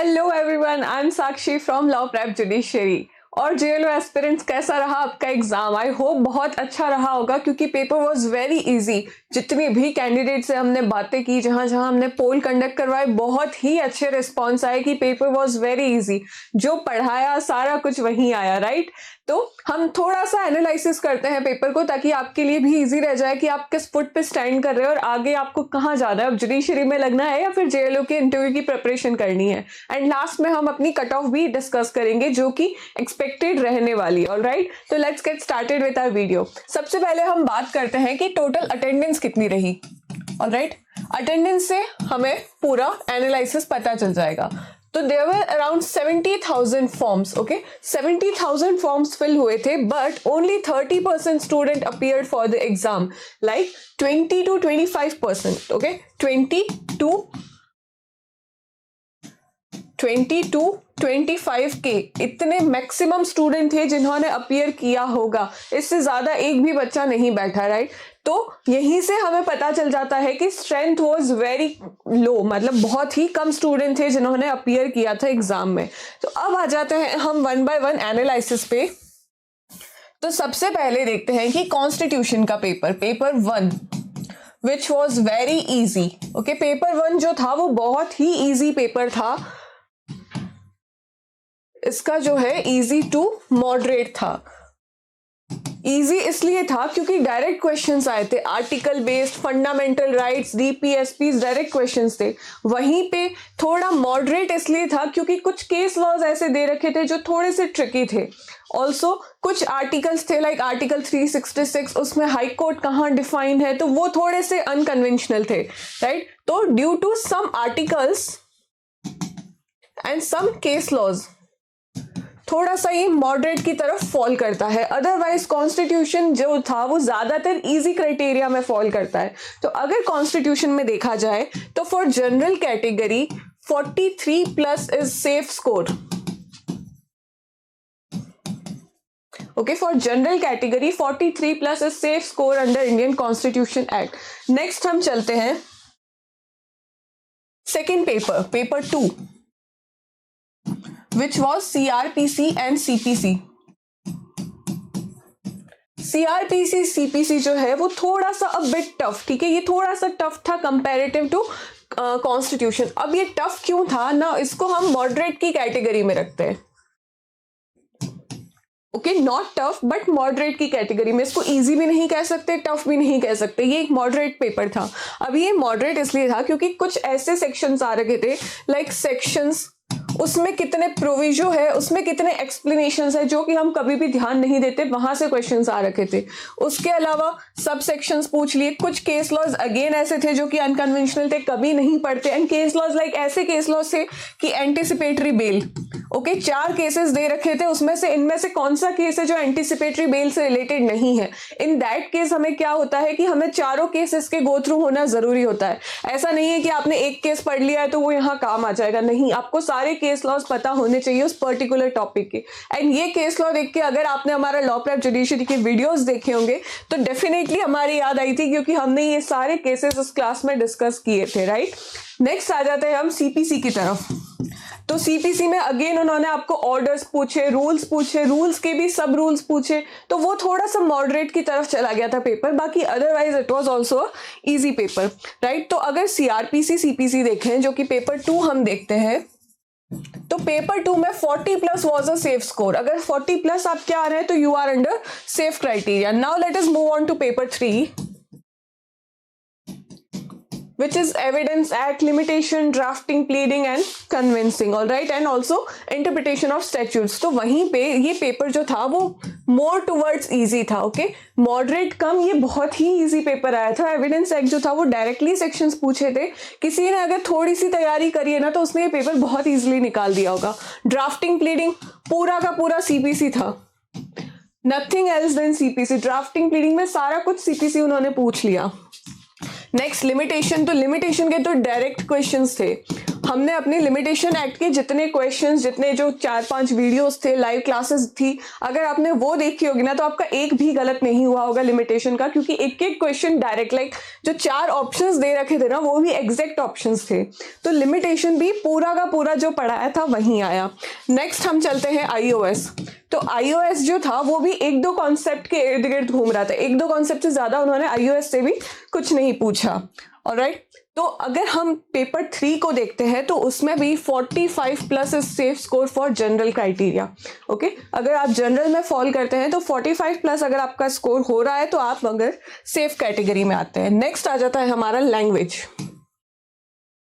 Hello everyone, I am Sakshi from law prep judiciary. और JLO aspirants, कैसा रहा आपका एग्जाम? आई होप बहुत अच्छा रहा होगा क्योंकि पेपर वाज वेरी इजी। जितने भी कैंडिडेट से हमने बातें की, जहां जहां हमने पोल कंडक्ट करवाए, बहुत ही अच्छे रिस्पॉन्स आए कि पेपर वाज वेरी इजी। जो पढ़ाया सारा कुछ वहीं आया, राइट? तो हम थोड़ा सा एनालिसिस करते हैं पेपर को, ताकि आपके लिए भी इजी रह जाए कि आप किस फुट पे स्टैंड कर रहे हो और आगे आपको कहाँ जाना है। अब जुडिशरी में लगना है या फिर जेएलओ के इंटरव्यू की प्रिपरेशन करनी है। एंड लास्ट में हम अपनी कट ऑफ भी डिस्कस करेंगे जो कि एक्सपेक्टेड रहने वाली। ऑलराइट, तो let's get started with our video. सबसे पहले हम बात करते हैं कि टोटल अटेंडेंस कितनी रही। ऑलराइट, अटेंडेंस से हमें पूरा एनालिसिस पता चल जाएगा। तो there were around 70,000 forms. Okay, 70,000 forms fill हुए थे, but only 30% student appeared for the exam, like 20 to 25%। Okay, 20 to 25 के इतने मैक्सिमम स्टूडेंट थे जिन्होंने अपीयर किया होगा। इससे ज्यादा एक भी बच्चा नहीं बैठा, राइट? तो यहीं से हमें पता चल जाता है कि स्ट्रेंथ वाज वेरी लो, मतलब बहुत ही कम स्टूडेंट थे जिन्होंने अपीयर किया था एग्जाम में। तो अब आ जाते हैं हम वन बाय वन एनालिसिस पे। तो सबसे पहले देखते हैं कि कॉन्स्टिट्यूशन का paper 1 which was very easy. Okay, paper 1 जो था वो बहुत ही इजी पेपर था। इसका जो है इजी टू मॉडरेट था। इजी इसलिए था क्योंकि डायरेक्ट क्वेश्चंस आए थे, article based, fundamental rights, DPSP, direct questions थे। वहीं पे थोड़ा मॉडरेट इसलिए था क्योंकि कुछ केस लॉज ऐसे दे रखे थे जो थोड़े से ट्रिकी थे। ऑल्सो कुछ आर्टिकल्स थे लाइक आर्टिकल 366, उसमें हाई कोर्ट कहाँ डिफाइंड है, तो वो थोड़े से अनकन्वेंशनल थे, राइट? तो due to some articles and some case laws थोड़ा सा ये मॉडरेट की तरफ फॉल करता है। अदरवाइज कॉन्स्टिट्यूशन जो था वो ज्यादातर इजी क्राइटेरिया में फॉल करता है। तो अगर कॉन्स्टिट्यूशन में देखा जाए तो for general category 43+ is safe score. Okay, for general category 43+ is safe score under Indian constitution act. Next हम चलते हैं second paper 2 which was CRPC and CPC। CRPC CPC जो है वो थोड़ा सा अ बिट टफ, ठीक है, ये थोड़ा सा टफ था कंपैरेटिव टू कॉन्स्टिट्यूशन। अब ये टफ क्यों था ना, इसको हम मॉडरेट की कैटेगरी में रखते हैं। Okay, not tough but moderate की कैटेगरी में। इसको इजी भी नहीं कह सकते, टफ भी नहीं कह सकते, ये एक मॉडरेट पेपर था। अब ये मॉडरेट इसलिए था क्योंकि कुछ ऐसे सेक्शंस आ रखे थे लाइक सेक्शंस, उसमें कितने प्रोविजो है, उसमें कितने एक्सप्लेनेशंस है जो कि हम कभी भी ध्यान नहीं देते, वहां से क्वेश्चंस आ रखे थे। उसके अलावा सब सेक्शंस पूछ लिए। कुछ केस लॉज अगेन ऐसे थे जो कि अनकन्वेंशनल थे, कभी नहीं पढ़ते। एंड केस लॉज लाइक ऐसे केस लॉज थे कि anticipatory bail. Okay, 4 cases they रखे थे, उसमें से इनमें से कौन सा केस है जो एंटीसिपेटरी बेल से रिलेटेड नहीं है। इन दैट केस हमें क्या होता है कि हमें चारों केसेस के गो थ्रू होना जरूरी होता है। ऐसा नहीं है कि आपने एक केस पढ़ लिया है तो वो यहाँ काम आ जाएगा, नहीं, आपको सारे केस लॉज पता होने चाहिए उस पर्टिकुलर टॉपिक के। एंड ये केस लॉ देख के अगर आपने हमारा लॉ प्रेप जुडिशरी के वीडियोस देखे होंगे तो डेफिनेटली हमारी याद आई थी, क्योंकि हमने ये सारे केसेस उस क्लास में डिस्कस किए थे, राइट? नेक्स्ट आ जाते हैं हम सीपीसी की तरफ। तो सीपीसी में अगेन उन्होंने आपको ऑर्डर्स पूछे, रूल्स के भी सब रूल्स पूछे, तो वो थोड़ा सा मॉडरेट की तरफ चला गया था पेपर। बाकी otherwise it was also easy paper, right? तो अगर सीआरपीसी सीपीसी देखें, जो कि पेपर 2 हम देखते हैं, तो पेपर 2 में 40+ वॉज अ सेफ स्कोर। अगर 40+ आप क्या आ रहे हैं तो you are under safe criteria. Now let us move on to paper 3 which is evidence act, limitation, drafting, pleading and convincing, all right, and also interpretation of statutes। तो वहीं पे ये पेपर जो था वो more towards easy था। Okay, moderate कम, ये बहुत ही इजी पेपर आया था। एविडेंस एक्ट जो था वो डायरेक्टली सेक्शंस पूछे थे, किसी ने अगर थोड़ी सी तैयारी करी है ना तो उसने ये पेपर बहुत इजीली निकाल दिया होगा। ड्राफ्टिंग, प्लीडिंग पूरा का पूरा सीपीसी था, nothing else than CPC. Drafting, pleading में सारा कुछ सीपीसी उन्होंने पूछ लिया। नेक्स्ट लिमिटेशन, तो लिमिटेशन के तो डायरेक्ट क्वेश्चंस थे। हमने अपने लिमिटेशन एक्ट के जितने क्वेश्चंस, जितने जो 4-5 वीडियोस थे, लाइव क्लासेस थी, अगर आपने वो देखी होगी ना तो आपका एक भी गलत नहीं हुआ होगा लिमिटेशन का, क्योंकि एक एक क्वेश्चन डायरेक्ट, लाइक जो 4 ऑप्शंस दे रखे थे ना वो भी एग्जैक्ट ऑप्शंस थे। तो लिमिटेशन भी पूरा का पूरा जो पढ़ाया था वहीं आया। नेक्स्ट हम चलते हैं iOS। तो iOS जो था वो भी 1-2 कॉन्सेप्ट के इर्द गिर्द घूम रहा था, 1-2 कॉन्सेप्ट से ज्यादा उन्होंने iOS से भी कुछ नहीं पूछा। ऑलराइट, तो अगर हम पेपर 3 को देखते हैं तो उसमें भी 45 plus is safe score for general criteria. Okay, अगर आप जनरल में फॉल करते हैं तो 45 प्लस अगर आपका स्कोर हो रहा है तो आप अगर सेफ कैटेगरी में आते हैं। नेक्स्ट आ जाता है हमारा लैंग्वेज।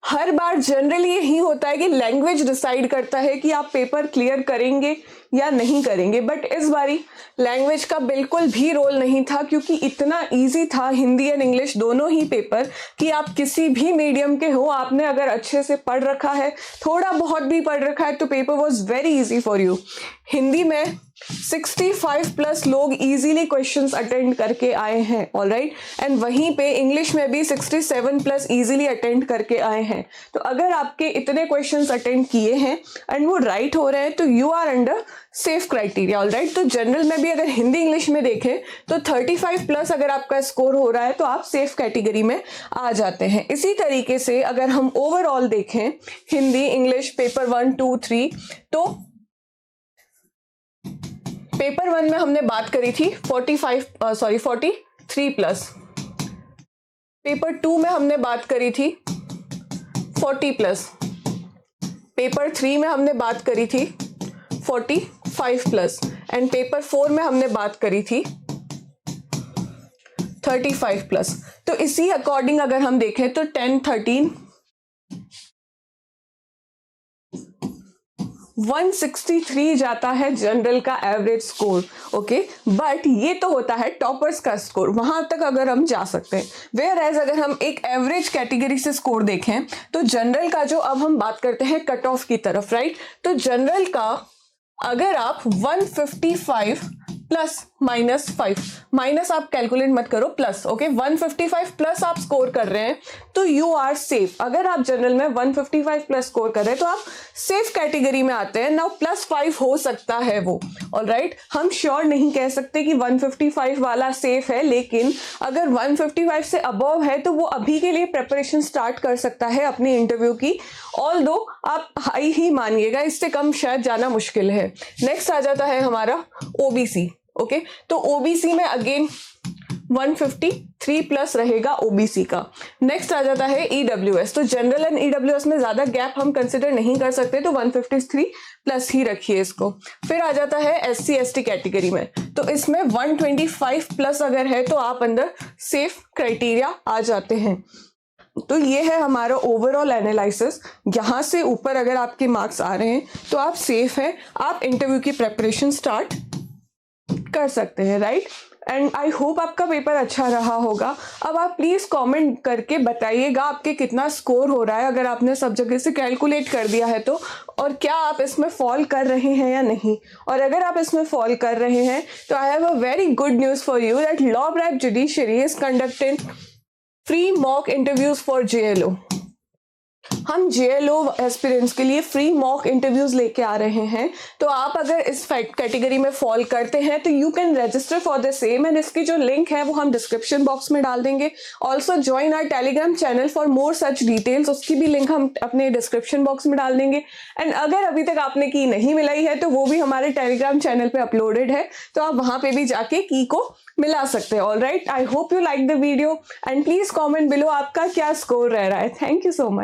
हर बार जनरली यही होता है कि लैंग्वेज डिसाइड करता है कि आप पेपर क्लियर करेंगे या नहीं करेंगे, बट इस बारी लैंग्वेज का बिल्कुल भी रोल नहीं था, क्योंकि इतना इजी था हिंदी एंड इंग्लिश दोनों ही पेपर कि आप किसी भी मीडियम के हो, आपने अगर अच्छे से पढ़ रखा है, थोड़ा बहुत भी पढ़ रखा है, तो paper was very easy for you. Hindi में 65 प्लस लोग इजीली क्वेश्चंस अटेंड करके आए हैं, ऑलराइट, एंड वहीं पे इंग्लिश में भी 67 प्लस इजीली अटेंड करके आए हैं। तो अगर आपके इतने क्वेश्चंस अटेंड किए हैं एंड वो राइट हो रहे हैं तो you are under safe criteria, alright. तो जनरल में भी अगर हिंदी इंग्लिश में देखें तो 35 प्लस अगर आपका स्कोर हो रहा है तो आप सेफ कैटेगरी में आ जाते हैं। इसी तरीके से अगर हम ओवरऑल देखें हिंदी इंग्लिश पेपर 1, 2, 3, तो पेपर 1 में हमने बात करी थी 43 प्लस, पेपर 2 में हमने बात करी थी 40 प्लस, पेपर 3 में हमने बात करी थी 45 प्लस, एंड पेपर 4 में हमने बात करी थी 35 प्लस। तो इसी अकॉर्डिंग अगर हम देखें तो 10, 13, 163 जाता है जनरल का एवरेज स्कोर। ओके, बट ये तो होता है टॉपर्स का स्कोर, वहां तक अगर हम जा सकते हैं। वेयर एज अगर हम एक एवरेज कैटेगरी से स्कोर देखें तो जनरल का जो, अब हम बात करते हैं कट ऑफ की तरफ, राइट। तो जनरल का अगर आप 155 प्लस -5, माइनस आप कैलकुलेट मत करो, प्लस, ओके, 155 प्लस आप स्कोर कर रहे हैं तो यू आर सेफ। अगर आप जनरल में 155 प्लस स्कोर कर रहे हैं तो आप सेफ कैटेगरी में आते हैं। नाउ +5 हो सकता है वो, ऑलराइट, हम श्योर नहीं कह सकते कि 155 वाला सेफ है, लेकिन अगर 155 से अबव है तो वो अभी के लिए प्रिपरेशन स्टार्ट कर सकता है अपनी इंटरव्यू की, ऑल्दो आप हाई ही मानिएगा, इससे कम शायद जाना मुश्किल है। नेक्स्ट आ जाता है हमारा ओबीसी। ओके, तो ओबीसी में अगेन 153 प्लस रहेगा ओबीसी का। नेक्स्ट आ जाता है ईडब्ल्यूएस। तो जनरल एंड ईडब्ल्यूएस में ज्यादा गैप हम कंसिडर नहीं कर सकते, तो 153 प्लस ही रखिए इसको। फिर आ जाता है एससी एसटी कैटेगरी में, तो इसमें 125 प्लस अगर है तो आप अंदर सेफ क्राइटेरिया आ जाते हैं। तो ये है हमारा ओवरऑल एनालिसिस। यहाँ से ऊपर अगर आपके मार्क्स आ रहे हैं तो आप सेफ हैं, आप इंटरव्यू की प्रेपरेशन स्टार्ट कर सकते हैं, राइट। एंड आई होप आपका पेपर अच्छा रहा होगा। अब आप प्लीज़ कमेंट करके बताइएगा आपके कितना स्कोर हो रहा है, अगर आपने सब जगह से कैलकुलेट कर दिया है तो, और क्या आप इसमें फॉल कर रहे हैं या नहीं। और अगर आप इसमें फॉल कर रहे हैं तो I have a very good news for you that law prep judiciary is conducting free mock interviews for JLO। हम JLO एस्पिरेंट्स के लिए फ्री मॉक इंटरव्यूज लेके आ रहे हैं, तो आप अगर इस कैटेगरी में फॉल करते हैं तो you can register for the same, and इसकी जो लिंक है वो हम डिस्क्रिप्शन बॉक्स में डाल देंगे। Also join our Telegram channel for more such details, उसकी भी लिंक हम अपने डिस्क्रिप्शन बॉक्स में डाल देंगे। एंड अगर अभी तक आपने की नहीं मिलाई है तो वो भी हमारे टेलीग्राम चैनल पे अपलोडेड है, तो आप वहां पे भी जाके की को मिला सकते हैं। Alright, I hope you like the video and please comment below आपका क्या स्कोर रह रहा है। Thank you so much.